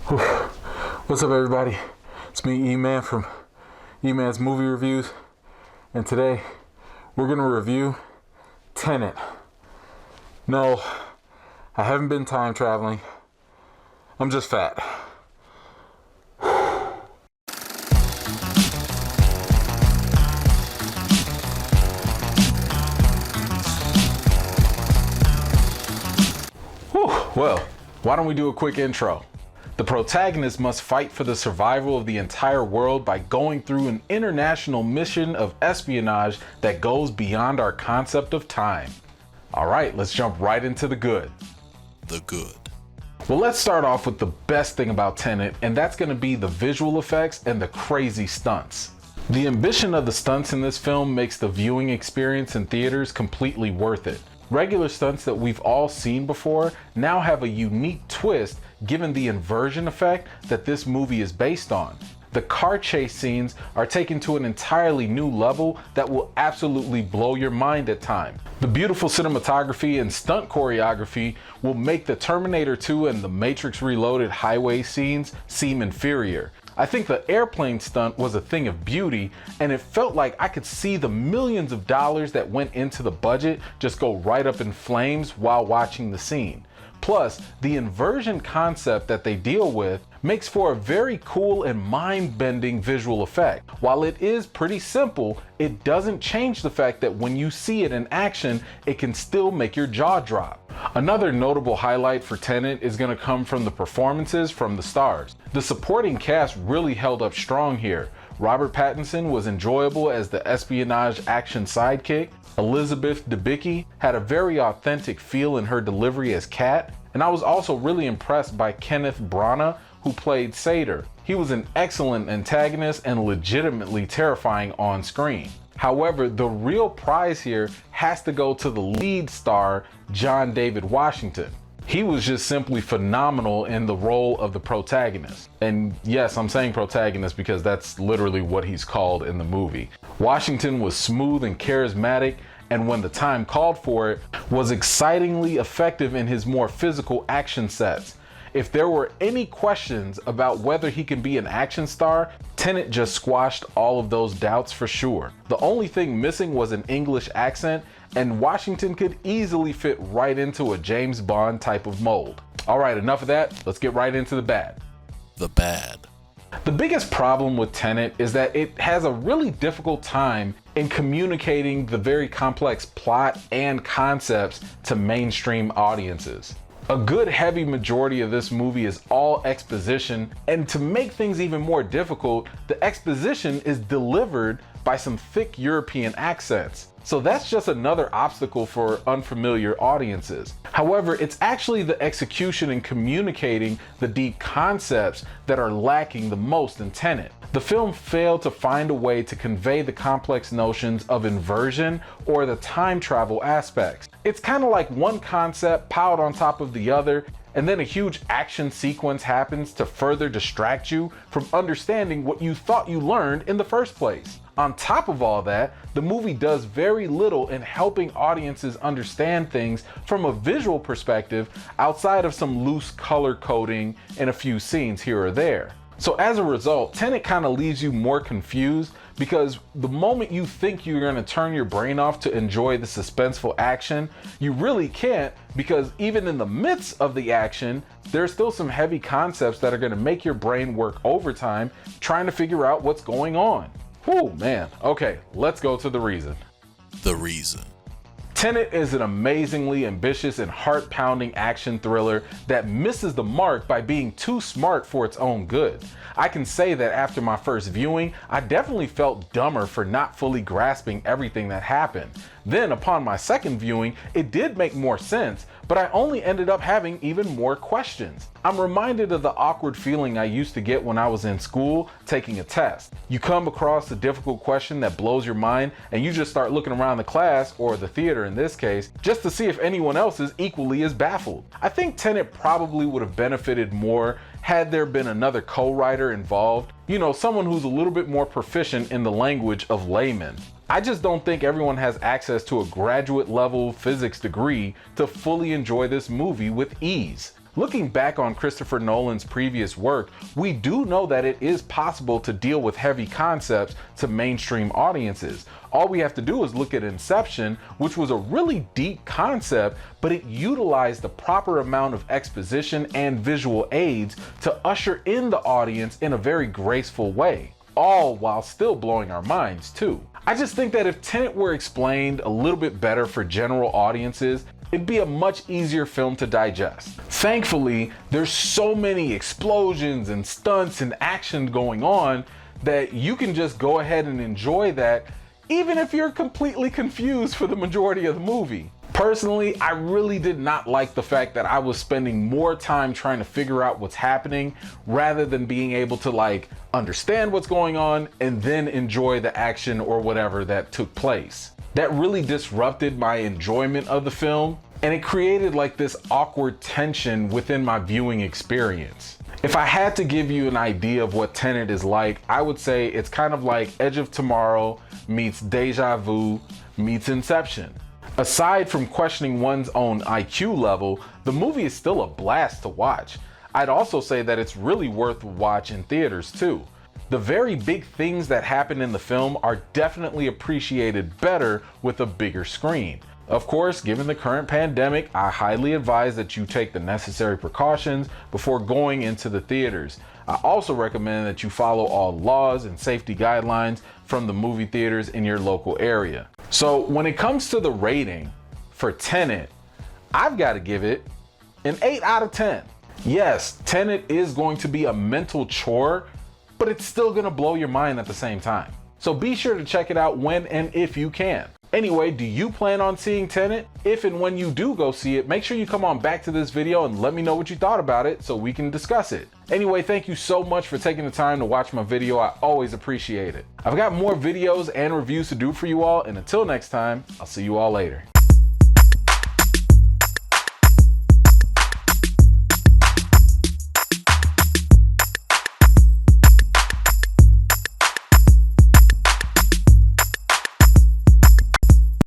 Whew. What's up, everybody? It's me, E-Man, from E-Man's Movie Reviews, and today we're gonna review Tenet. No, I haven't been time traveling. I'm just fat. Whew. Well, why don't we do a quick intro? The protagonist must fight for the survival of the entire world by going through an international mission of espionage that goes beyond our concept of time. All right, let's jump right into the good. The good. Well, let's start off with the best thing about Tenet, and that's going to be the visual effects and the crazy stunts. The ambition of the stunts in this film makes the viewing experience in theaters completely worth it. Regular stunts that we've all seen before now have a unique twist given the inversion effect that this movie is based on. The car chase scenes are taken to an entirely new level that will absolutely blow your mind at times. The beautiful cinematography and stunt choreography will make the Terminator 2 and the Matrix Reloaded highway scenes seem inferior. I think the airplane stunt was a thing of beauty, and it felt like I could see the millions of dollars that went into the budget just go right up in flames while watching the scene. Plus, the inversion concept that they deal with makes for a very cool and mind-bending visual effect. While it is pretty simple, it doesn't change the fact that when you see it in action, it can still make your jaw drop. Another notable highlight for Tenet is going to come from the performances from the stars. The supporting cast really held up strong here. Robert Pattinson was enjoyable as the espionage action sidekick. Elizabeth Debicki had a very authentic feel in her delivery as Kat, and I was also really impressed by Kenneth Branagh, who played Sator. He was an excellent antagonist and legitimately terrifying on screen. However, the real prize here has to go to the lead star, John David Washington. He was just simply phenomenal in the role of the protagonist. And yes, I'm saying protagonist because that's literally what he's called in the movie. Washington was smooth and charismatic, and when the time called for it, was excitingly effective in his more physical action sets. If there were any questions about whether he can be an action star, Tenet just squashed all of those doubts for sure. The only thing missing was an English accent, and Washington could easily fit right into a James Bond type of mold. All right, enough of that. Let's get right into the bad. The bad. The biggest problem with Tenet is that it has a really difficult time in communicating the very complex plot and concepts to mainstream audiences. A good heavy majority of this movie is all exposition, and to make things even more difficult, the exposition is delivered by some thick European accents. So that's just another obstacle for unfamiliar audiences. However, it's actually the execution and communicating the deep concepts that are lacking the most in Tenet. The film failed to find a way to convey the complex notions of inversion or the time travel aspects. It's kind of like one concept piled on top of the other, and then a huge action sequence happens to further distract you from understanding what you thought you learned in the first place. On top of all that, the movie does very little in helping audiences understand things from a visual perspective outside of some loose color coding in a few scenes here or there. So as a result, Tenet kind of leaves you more confused because the moment you think you're going to turn your brain off to enjoy the suspenseful action, you really can't, because even in the midst of the action, there's still some heavy concepts that are going to make your brain work overtime trying to figure out what's going on. Whew, man. Okay, let's go to the reason. The reason. Tenet is an amazingly ambitious and heart-pounding action thriller that misses the mark by being too smart for its own good. I can say that after my first viewing, I definitely felt dumber for not fully grasping everything that happened. Then upon my second viewing, it did make more sense, but I only ended up having even more questions. I'm reminded of the awkward feeling I used to get when I was in school taking a test. You come across a difficult question that blows your mind and you just start looking around the class, or the theater in this case, just to see if anyone else is equally as baffled. I think Tenet probably would have benefited more had there been another co-writer involved. You know, someone who's a little bit more proficient in the language of laymen. I just don't think everyone has access to a graduate level physics degree to fully enjoy this movie with ease. Looking back on Christopher Nolan's previous work, we do know that it is possible to deal with heavy concepts to mainstream audiences. All we have to do is look at Inception, which was a really deep concept, but it utilized the proper amount of exposition and visual aids to usher in the audience in a very graceful way, all while still blowing our minds too. I just think that if Tenet were explained a little bit better for general audiences, it'd be a much easier film to digest. Thankfully, there's so many explosions and stunts and action going on that you can just go ahead and enjoy that, even if you're completely confused for the majority of the movie. Personally, I really did not like the fact that I was spending more time trying to figure out what's happening rather than being able to understand what's going on and then enjoy the action or whatever that took place. That really disrupted my enjoyment of the film, and it created this awkward tension within my viewing experience. If I had to give you an idea of what Tenet is like, I would say it's kind of like Edge of Tomorrow meets Deja Vu meets Inception. Aside from questioning one's own IQ level, the movie is still a blast to watch. I'd also say that it's really worth a watch in theaters too. The very big things that happen in the film are definitely appreciated better with a bigger screen. Of course, given the current pandemic, I highly advise that you take the necessary precautions before going into the theaters. I also recommend that you follow all laws and safety guidelines from the movie theaters in your local area. So when it comes to the rating for Tenet, I've got to give it an 8 out of 10. Yes, Tenet is going to be a mental chore, but it's still gonna blow your mind at the same time. So be sure to check it out when and if you can. Anyway, do you plan on seeing Tenet? If and when you do go see it, make sure you come on back to this video and let me know what you thought about it so we can discuss it. Anyway, thank you so much for taking the time to watch my video. I always appreciate it. I've got more videos and reviews to do for you all, and until next time, I'll see you all later.